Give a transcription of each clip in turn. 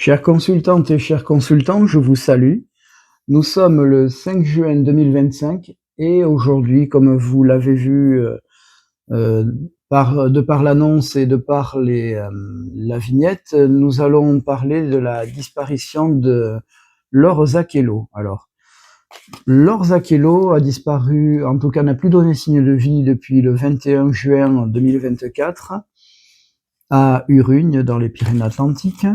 Chères consultantes et chers consultants, je vous salue. Nous sommes le 5 juin 2025 et aujourd'hui, comme vous l'avez vu de par l'annonce et de par la vignette, nous allons parler de la disparition de Laure Zakello. Alors, Laure Zakello a disparu, en tout cas n'a plus donné signe de vie depuis le 21 juin 2024 à Urugne, dans les Pyrénées-Atlantiques.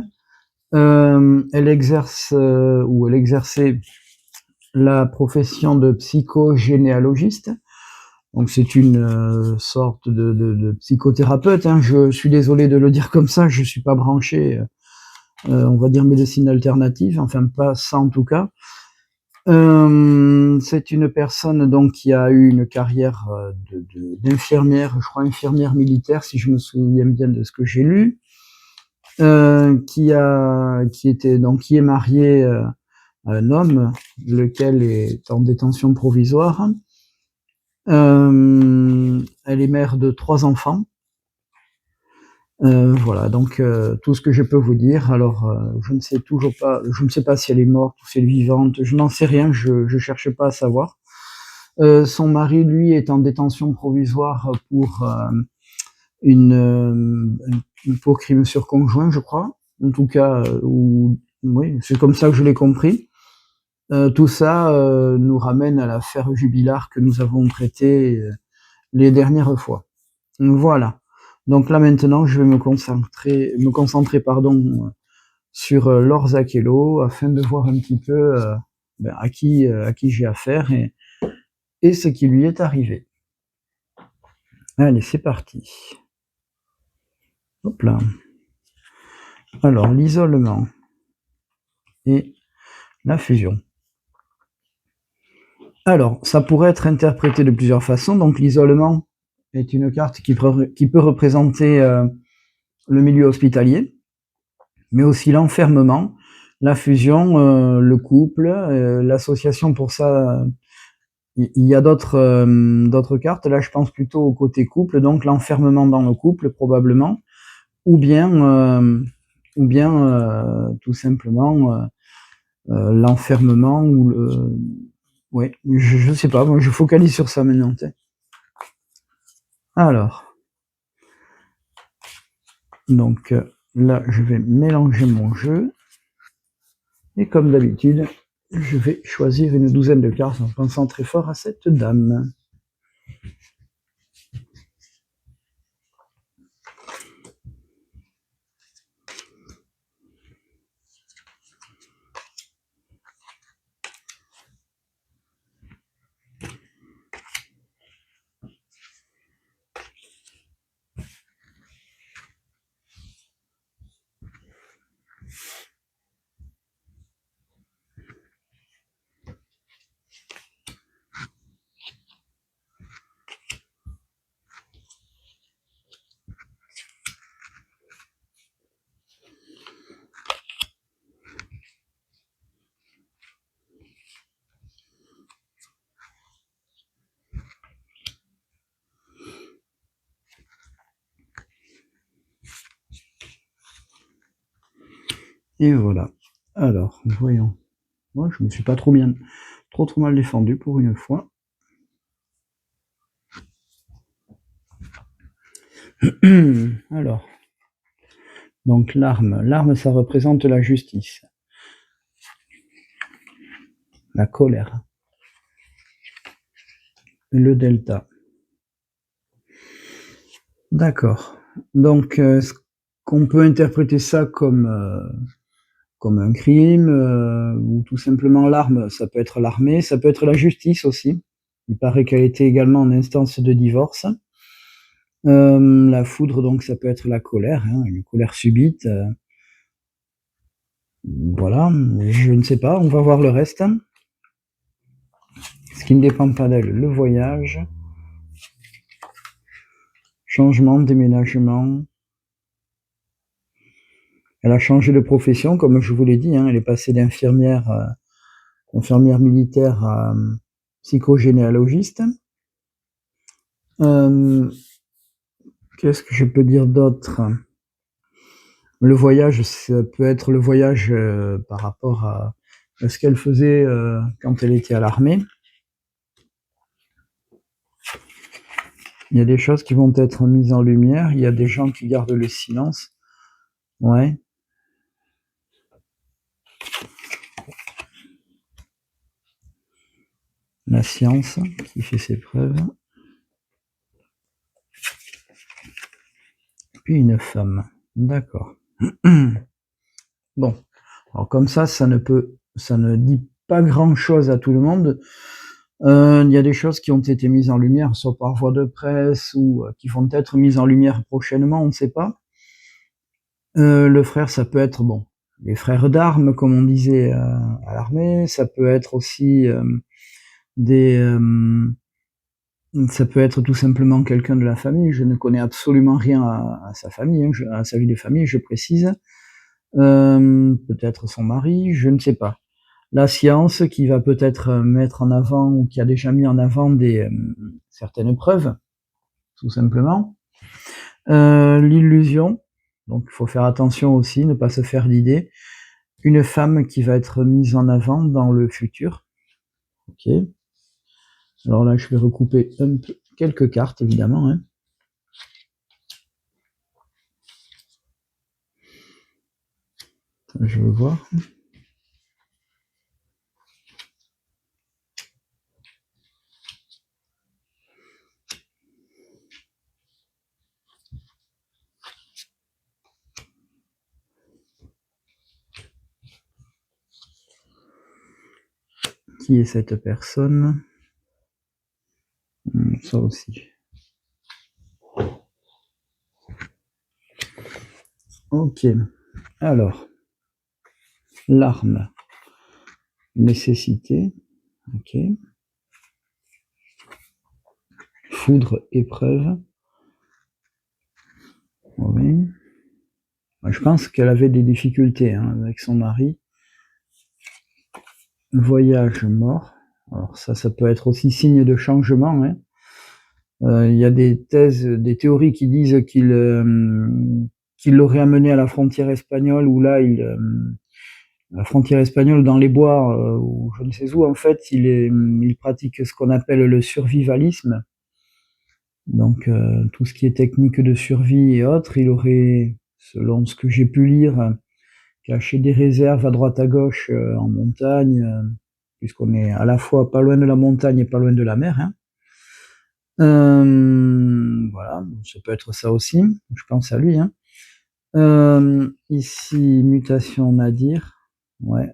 Elle exerçait la profession de psychogénéalogiste. Donc c'est une sorte de psychothérapeute. Hein. Je suis désolé de le dire comme ça, je suis pas branché, on va dire médecine alternative, enfin pas ça en tout cas. C'est une personne donc qui a eu une carrière d'infirmière, je crois infirmière militaire, si je me souviens bien de ce que j'ai lu. Qui est marié à un homme, lequel est en détention provisoire. Elle est mère de 3 enfants. Voilà, donc tout ce que je peux vous dire. Alors, je ne sais pas si elle est morte ou si elle est vivante, je n'en sais rien, je cherche pas à savoir. Son mari, lui, est en détention provisoire pour pour crime sur conjoint, je crois. En tout cas, oui, c'est comme ça que je l'ai compris. Tout ça nous ramène à l'affaire Jubilard que nous avons traitée les dernières fois. Voilà. Donc là maintenant, je vais me concentrer pardon, sur Laure Zakello afin de voir un petit peu à qui j'ai affaire et ce qui lui est arrivé. Allez, c'est parti. Hop là. Alors, l'isolement et la fusion. Alors, ça pourrait être interprété de plusieurs façons. Donc, l'isolement est une carte qui peut représenter le milieu hospitalier, mais aussi l'enfermement, la fusion, le couple, l'association. Pour ça, il y a d'autres cartes. Là, je pense plutôt au côté couple, donc l'enfermement dans le couple probablement, ou bien tout simplement l'enfermement ou le... Ouais, je sais pas, moi je focalise sur ça maintenant. Alors, donc là, je vais mélanger mon jeu. Et comme d'habitude, je vais choisir une douzaine de cartes en pensant très fort à cette dame. Et voilà. Alors, voyons. Moi, je me suis pas trop mal défendu pour une fois. Alors, donc l'arme, ça représente la justice, la colère, le delta. D'accord. Donc, est-ce qu'on peut interpréter ça comme un crime, ou tout simplement l'arme, ça peut être l'armée, ça peut être la justice aussi. Il paraît qu'elle était également en instance de divorce. La foudre, donc ça peut être la colère, hein, une colère subite. Voilà, je ne sais pas, on va voir le reste. Ce qui ne dépend pas d'elle, le voyage, changement, déménagement. Elle a changé de profession, comme je vous l'ai dit, hein, elle est passée d'infirmière infirmière militaire à psychogénéalogiste. Qu'est-ce que je peux dire d'autre? Le voyage, ça peut être le voyage par rapport à ce qu'elle faisait quand elle était à l'armée. Il y a des choses qui vont être mises en lumière, il y a des gens qui gardent le silence. Ouais. La science qui fait ses preuves. Puis une femme. D'accord. Bon. Alors comme ça ne dit pas grand-chose à tout le monde. Il y a des choses qui ont été mises en lumière, soit par voie de presse ou qui vont être mises en lumière prochainement, on ne sait pas. Le frère, ça peut être, bon, les frères d'armes, comme on disait à l'armée, ça peut être aussi ça peut être tout simplement quelqu'un de la famille. Je ne connais absolument rien à sa famille, hein, à sa vie de famille, je précise. Peut-être son mari, je ne sais pas. La science qui va peut-être mettre en avant ou qui a déjà mis en avant certaines preuves, tout simplement. L'illusion, donc il faut faire attention aussi, ne pas se faire d'idées. Une femme qui va être mise en avant dans le futur. Ok. Alors là, je vais recouper quelques cartes, évidemment. Hein. Je veux voir. Qui est cette personne? Ça aussi. Ok. Alors, l'arme. Nécessité. Ok. Foudre, épreuve. Oui. Je pense qu'elle avait des difficultés hein, avec son mari. Voyage, mort. Alors ça peut être aussi signe de changement. Hein. Il y a des thèses, des théories qui disent qu'il l'aurait amené à la frontière espagnole, où là, la frontière espagnole dans les bois, ou je ne sais où, en fait, il pratique ce qu'on appelle le survivalisme. Donc, tout ce qui est technique de survie et autres, il aurait, selon ce que j'ai pu lire, caché des réserves à droite à gauche en montagne, puisqu'on est à la fois pas loin de la montagne et pas loin de la mer. Hein. Voilà, ça peut être ça aussi, je pense à lui. Hein. Ici, mutation Nadir. Ouais.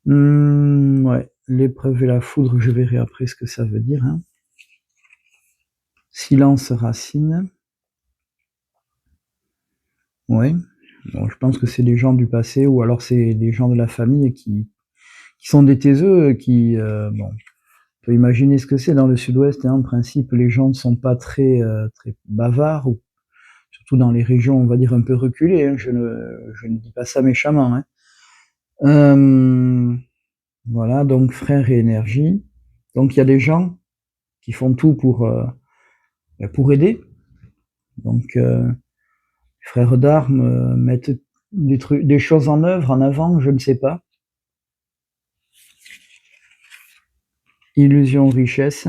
Ouais, l'épreuve et la foudre, je verrai après ce que ça veut dire. Hein. Silence racine. Ouais. Bon, je pense que c'est des gens du passé ou alors c'est des gens de la famille qui sont des taiseux, bon, on peut imaginer ce que c'est dans le sud-ouest. Hein, en principe, les gens ne sont pas très bavards, ou surtout dans les régions, on va dire, un peu reculées. Hein, je ne dis pas ça méchamment. Hein. Voilà, donc frère et énergie. Donc il y a des gens qui font tout pour aider. Donc frères d'armes mettent des choses en œuvre, en avant, je ne sais pas. Illusion richesse.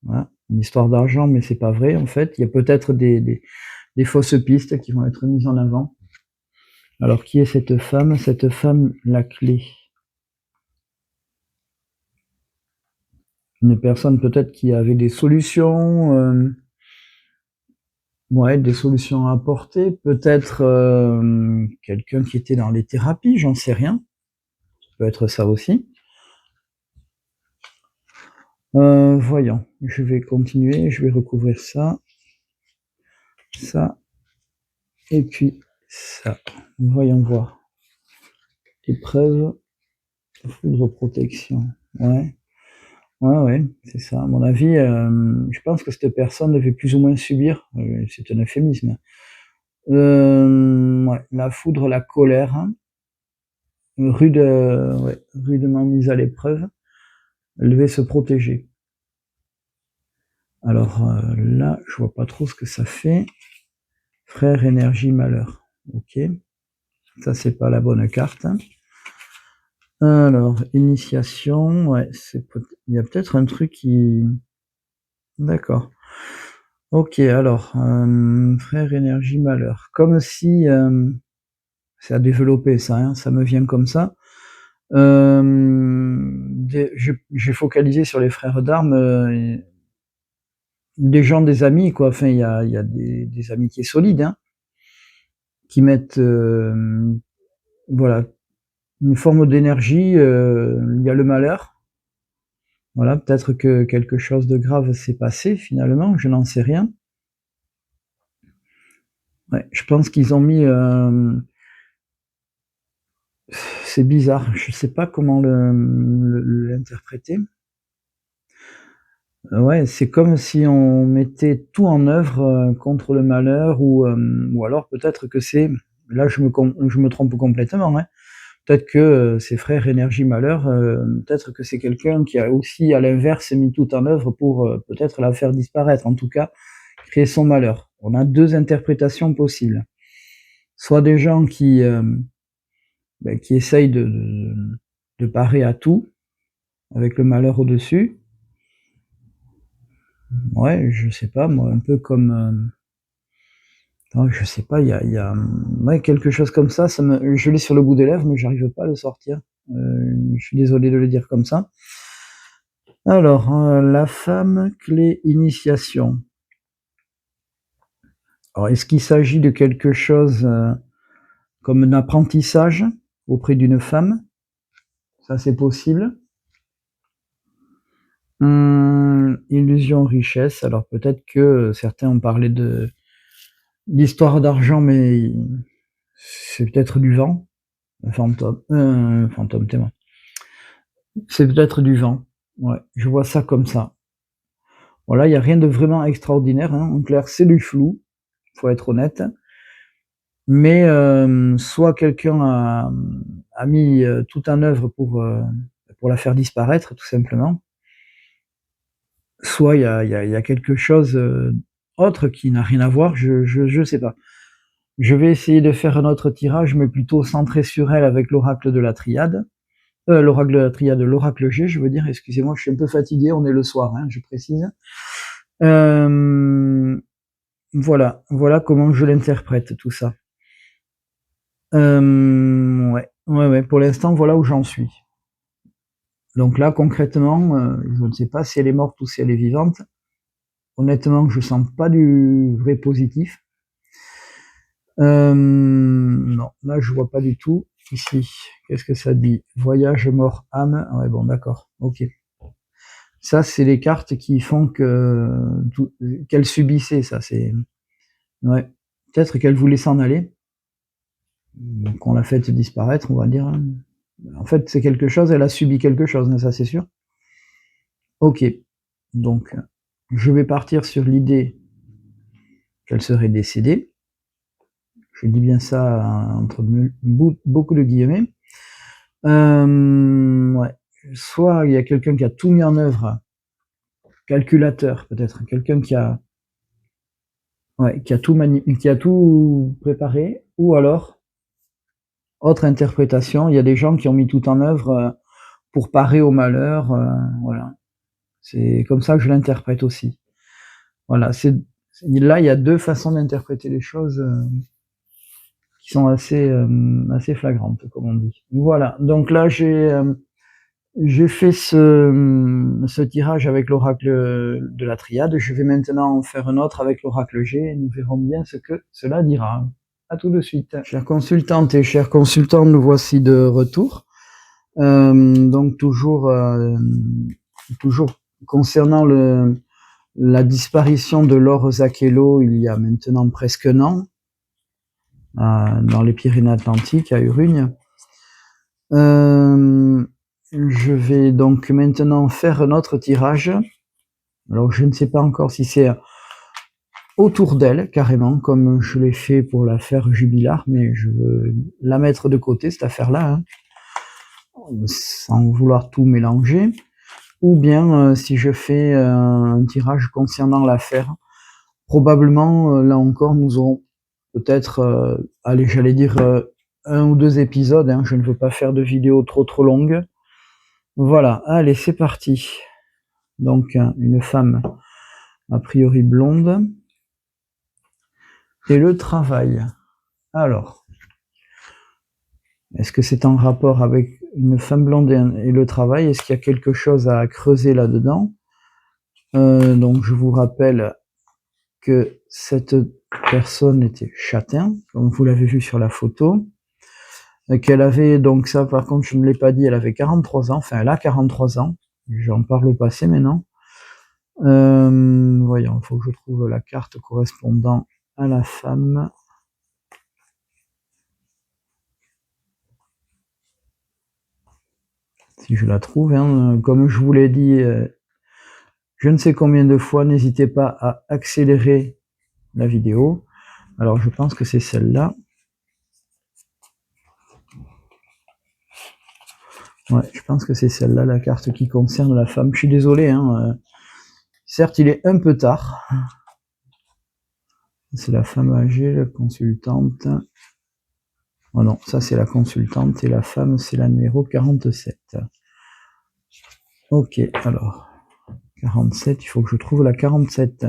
Voilà, une histoire d'argent, mais c'est pas vrai en fait. Il y a peut-être des fausses pistes qui vont être mises en avant. Alors qui est cette femme? Cette femme, la clé. Une personne peut-être qui avait des solutions, ouais, des solutions à apporter. Peut-être quelqu'un qui était dans les thérapies, j'en sais rien. Ça peut être ça aussi. Voyons, je vais continuer, je vais recouvrir ça, ça, et puis ça. Voyons voir. Épreuve, foudre protection. Ouais, ouais, c'est ça. À mon avis, je pense que cette personne devait plus ou moins subir, c'est un euphémisme. Ouais, la foudre, la colère, hein, rudement mise à l'épreuve, elle devait se protéger. Alors là, je vois pas trop ce que ça fait. Frère, énergie, malheur. Ok. Ça, c'est pas la bonne carte. Alors, initiation, ouais, il y a peut-être un truc qui... D'accord. Ok, alors, frère, énergie, malheur. Comme si... c'est à développer ça, hein, ça me vient comme ça. J'ai focalisé sur les frères d'armes, des gens, des amis, quoi. Enfin, il y a des amitiés solides, hein, qui mettent, voilà, une forme d'énergie. Il y a le malheur. Voilà, peut-être que quelque chose de grave s'est passé finalement, je n'en sais rien. Ouais, je pense qu'ils ont mis. C'est bizarre, je sais pas comment l'interpréter. Ouais, c'est comme si on mettait tout en œuvre contre le malheur, ou alors peut-être que c'est. Là, je me trompe complètement, hein. Peut-être que ces frères énergie malheur, peut-être que c'est quelqu'un qui a aussi, à l'inverse, mis tout en œuvre pour peut-être la faire disparaître, en tout cas, créer son malheur. On a deux interprétations possibles. Soit des gens qui essayent de parer à tout, avec le malheur au-dessus. Ouais, je sais pas, moi, un peu comme... non, je sais pas, ouais, quelque chose comme ça, je l'ai sur le bout des lèvres, mais j'arrive pas à le sortir. Je suis désolé de le dire comme ça. Alors, la femme, clé, initiation. Alors, est-ce qu'il s'agit de quelque chose comme un apprentissage auprès d'une femme? Ça, c'est possible. Illusion, richesse. Alors, peut-être que certains ont parlé d'histoire d'argent, mais c'est peut-être du vent. Un fantôme, témoin. C'est peut-être du vent. Ouais, je vois ça comme ça. Voilà, il n'y a rien de vraiment extraordinaire, hein. En clair, c'est du flou, faut être honnête. Mais soit quelqu'un a mis tout en œuvre pour la faire disparaître, tout simplement. Soit il y a quelque chose autre qui n'a rien à voir, je sais pas. Je vais essayer de faire un autre tirage, mais plutôt centré sur elle avec l'oracle de la triade. L'oracle G, je veux dire, excusez-moi, je suis un peu fatigué, on est le soir, hein, je précise. Voilà comment je l'interprète, tout ça. Ouais, pour l'instant, voilà où j'en suis. Donc là, concrètement, je ne sais pas si elle est morte ou si elle est vivante. Honnêtement, je sens pas du vrai positif. Non, là, je vois pas du tout. Ici, qu'est-ce que ça dit? Voyage, mort, âme. Ouais, bon, d'accord, ok. Ça, c'est les cartes qui font qu'elle subissait ça. Ouais. Peut-être qu'elle voulait s'en aller. Donc, on l'a fait disparaître, on va dire. En fait, c'est quelque chose, elle a subi quelque chose, ça, c'est sûr. Ok. Donc, je vais partir sur l'idée qu'elle serait décédée. Je dis bien ça entre beaucoup de guillemets. Ouais. Soit il y a quelqu'un qui a tout mis en œuvre, calculateur peut-être, quelqu'un qui a tout préparé, ou alors, autre interprétation, il y a des gens qui ont mis tout en œuvre pour parer au malheur, voilà. C'est comme ça que je l'interprète aussi. Voilà, là, il y a deux façons d'interpréter les choses qui sont assez flagrantes, comme on dit. Voilà, donc là, j'ai fait ce tirage avec l'oracle de la triade. Je vais maintenant en faire un autre avec l'oracle G et nous verrons bien ce que cela dira. À tout de suite. Chères consultantes et chers consultants, nous voici de retour. Donc toujours concernant la disparition de Laure Zakello il y a maintenant presque un an, dans les Pyrénées-Atlantiques, à Urugne. Je vais donc maintenant faire un autre tirage. Alors je ne sais pas encore si c'est autour d'elle, carrément, comme je l'ai fait pour l'affaire Jubilar, mais je veux la mettre de côté, cette affaire-là, hein, sans vouloir tout mélanger. Ou bien si je fais un tirage concernant l'affaire, probablement, là encore, nous aurons peut-être, allez, j'allais dire 1 ou 2 épisodes, hein, je ne veux pas faire de vidéos trop longues. Voilà, allez, c'est parti. Donc, une femme a priori blonde. Et le travail. Alors, est-ce que c'est en rapport avec une femme blonde et le travail? Est-ce qu'il y a quelque chose à creuser là-dedans? Donc, je vous rappelle que cette personne était châtain, comme vous l'avez vu sur la photo. Qu'elle avait, donc ça par contre je ne l'ai pas dit, elle avait 43 ans, enfin elle a 43 ans, j'en parle au passé maintenant. Voyons, il faut que je trouve la carte correspondant à la femme. Si je la trouve, hein, comme je vous l'ai dit je ne sais combien de fois, n'hésitez pas à accélérer la vidéo. Alors je pense que c'est celle-là. Ouais, je pense que c'est celle-là, la carte qui concerne la femme. Je suis désolé, hein, certes il est un peu tard. C'est la femme âgée, la consultante. Oh non, ça c'est la consultante et la femme c'est la numéro 47. Ok, alors 47, il faut que je trouve la 47.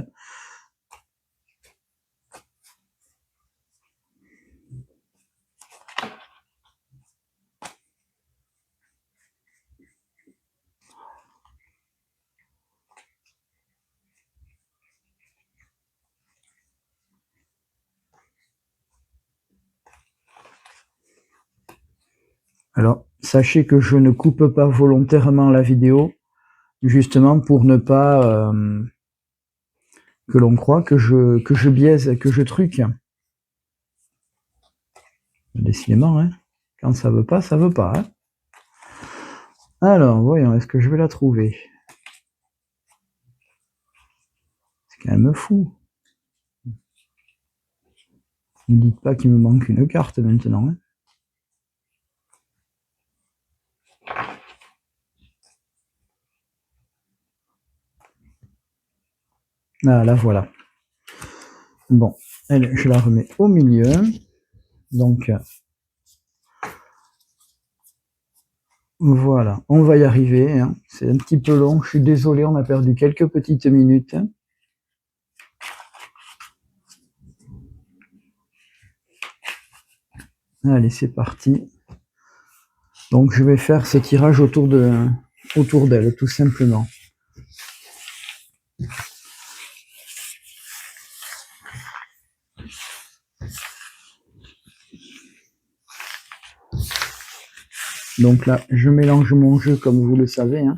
Alors, sachez que je ne coupe pas volontairement la vidéo, justement pour ne pas que l'on croit que je biaise, que je truque. Décidément, hein. Quand ça veut pas, ça veut pas. Hein. Alors, voyons, est-ce que je vais la trouver? C'est quand même fou. Ne dites pas qu'il me manque une carte maintenant. Hein. Ah, la voilà. Bon, elle, je la remets au milieu. Donc, voilà, on va y arriver. Hein. C'est un petit peu long, je suis désolé, on a perdu quelques petites minutes. Allez, c'est parti. Donc, je vais faire ce tirage autour d'elle, tout simplement. Donc là, je mélange mon jeu comme vous le savez. Hein.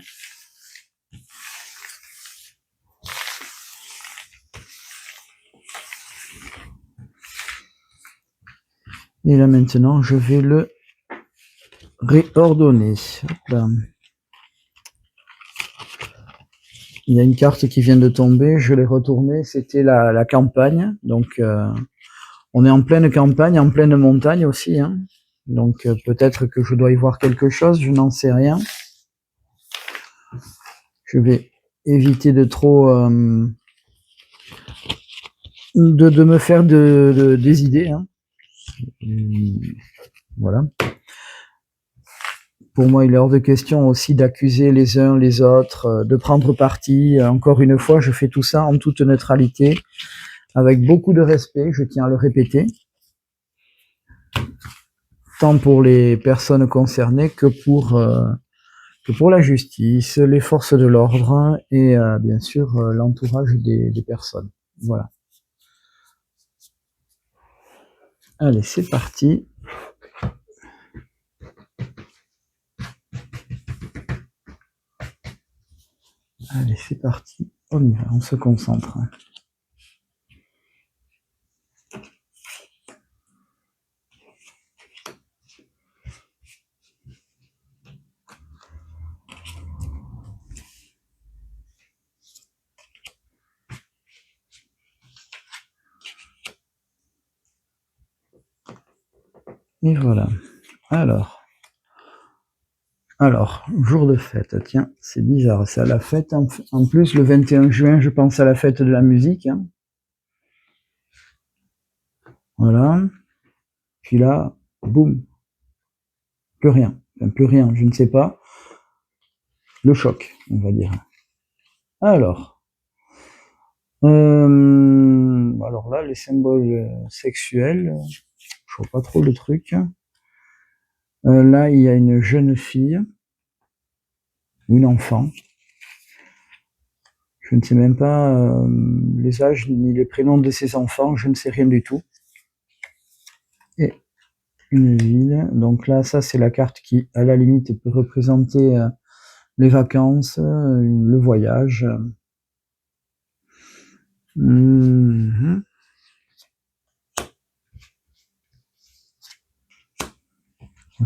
Et là maintenant, je vais le réordonner. Hop là. Il y a une carte qui vient de tomber, je l'ai retournée, c'était la campagne. Donc, on est en pleine campagne, en pleine montagne aussi. Hein. Donc, peut-être que je dois y voir quelque chose, je n'en sais rien. Je vais éviter de trop... de me faire des idées. Hein. Voilà. Pour moi, il est hors de question aussi d'accuser les uns les autres, de prendre parti. Encore une fois, je fais tout ça en toute neutralité, avec beaucoup de respect, je tiens à le répéter, tant pour les personnes concernées que pour la justice, les forces de l'ordre et bien sûr l'entourage des personnes. Voilà. Allez, c'est parti. Allez, c'est parti. On y va, on se concentre. Et voilà. Alors, jour de fête, tiens, c'est bizarre, c'est à la fête. En plus, le 21 juin, je pense à la fête de la musique. Hein. Voilà. Puis là, boum, plus rien. Enfin, plus rien, je ne sais pas. Le choc, on va dire. Alors là, les symboles sexuels, je vois pas trop le truc. Là, il y a une jeune fille, ou une enfant. Je ne sais même pas les âges ni les prénoms de ces enfants, je ne sais rien du tout. Et une ville, donc là, ça c'est la carte qui, à la limite, peut représenter les vacances, le voyage. Mmh.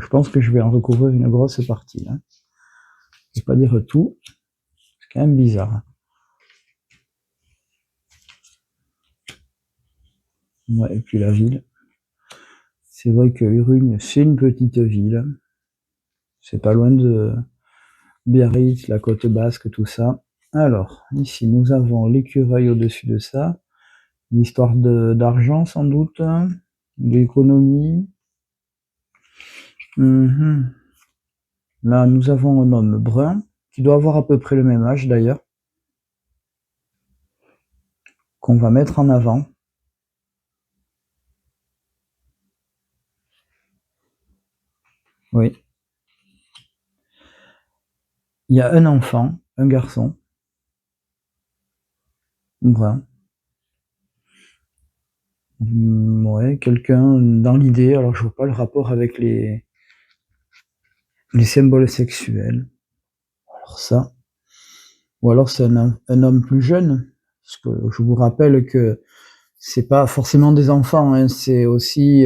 Je pense que je vais en recouvrir une grosse partie. Hein. Je ne vais pas dire tout, c'est quand même bizarre. Ouais, et puis la ville. C'est vrai que Urugne, c'est une petite ville. C'est pas loin de Biarritz, la côte basque, tout ça. Alors, ici, nous avons l'écureuil au-dessus de ça. Une histoire d'argent, sans doute. D'économie. Là, nous avons un homme brun, qui doit avoir à peu près le même âge d'ailleurs, qu'on va mettre en avant. Oui. Il y a un enfant, un garçon, brun. Ouais, quelqu'un dans l'idée, alors je vois pas le rapport avec les symboles sexuels. Alors ça. Ou alors c'est un homme plus jeune, parce que je vous rappelle que c'est pas forcément des enfants, hein, c'est aussi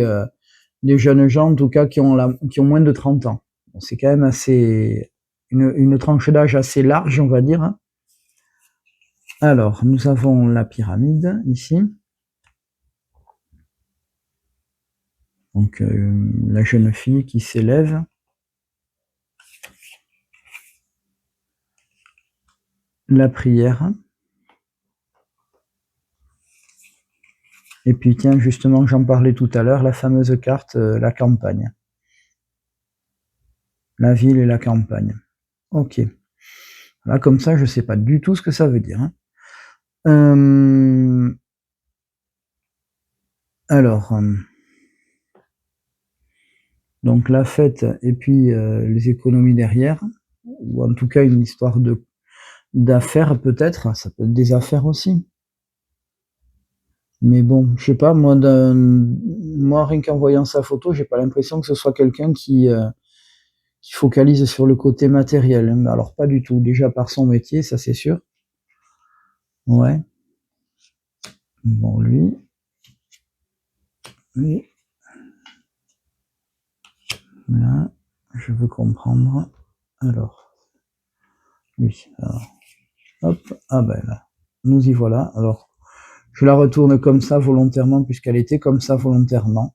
des jeunes gens, en tout cas, qui ont moins de 30 ans. Bon, c'est quand même assez une tranche d'âge assez large, on va dire. Hein. Alors, nous avons la pyramide ici. Donc, la jeune fille qui s'élève. La prière. Et puis, tiens, justement, j'en parlais tout à l'heure, la fameuse carte, la campagne. La ville et la campagne. Ok. Là, comme ça, je sais pas du tout ce que ça veut dire. Hein. Alors, donc la fête et puis les économies derrière, ou en tout cas une histoire d'affaires peut-être, ça peut être des affaires aussi. Mais bon, je sais pas, moi rien qu'en voyant sa photo, j'ai pas l'impression que ce soit quelqu'un qui focalise sur le côté matériel. Hein. Alors pas du tout, déjà par son métier, ça c'est sûr. Ouais. Bon, lui. Là, je veux comprendre. Alors, lui. Alors, hop, ah ben là, nous y voilà. Alors, je la retourne comme ça volontairement puisqu'elle était comme ça volontairement.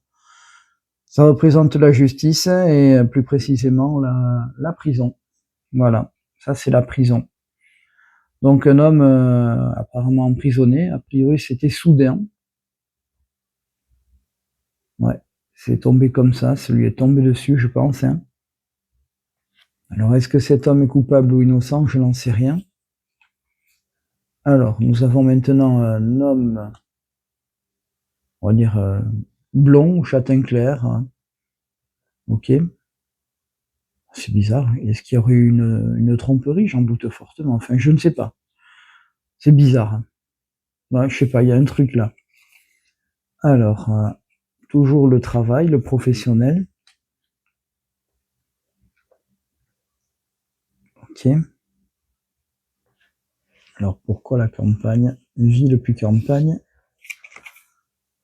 Ça représente la justice et plus précisément la prison. Voilà, ça c'est la prison. Donc un homme apparemment emprisonné, a priori c'était soudain. Ouais, c'est tombé comme ça lui est tombé dessus, je pense. Hein. Alors est-ce que cet homme est coupable ou innocent? Je n'en sais rien. Alors, nous avons maintenant un homme, on va dire blond ou châtain clair. Hein. Ok. C'est bizarre. Est-ce qu'il y aurait eu une tromperie? J'en doute fortement. Enfin, je ne sais pas. C'est bizarre. Hein. Ouais, je sais pas, il y a un truc là. Alors, toujours le travail, le professionnel. Ok. Alors, pourquoi la campagne? Ville puis campagne.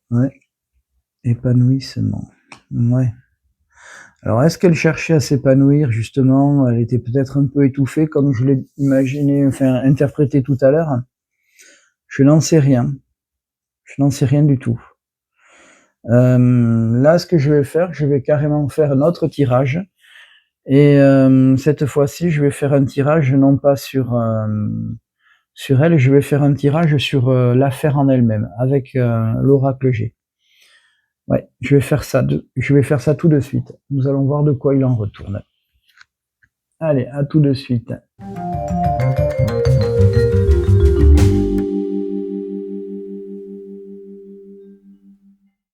Ouais. Épanouissement. Ouais. Alors, est-ce qu'elle cherchait à s'épanouir, justement? Elle était peut-être un peu étouffée, comme je l'ai imaginé, enfin, interprété tout à l'heure. Je n'en sais rien. Je n'en sais rien du tout. Là, ce que je vais faire, je vais carrément faire un autre tirage. Et cette fois-ci, je vais faire un tirage non pas sur elle, je vais faire un tirage sur l'affaire en elle-même, avec l'oracle G. Ouais, je vais faire ça tout de suite. Nous allons voir de quoi il en retourne. Allez, à tout de suite.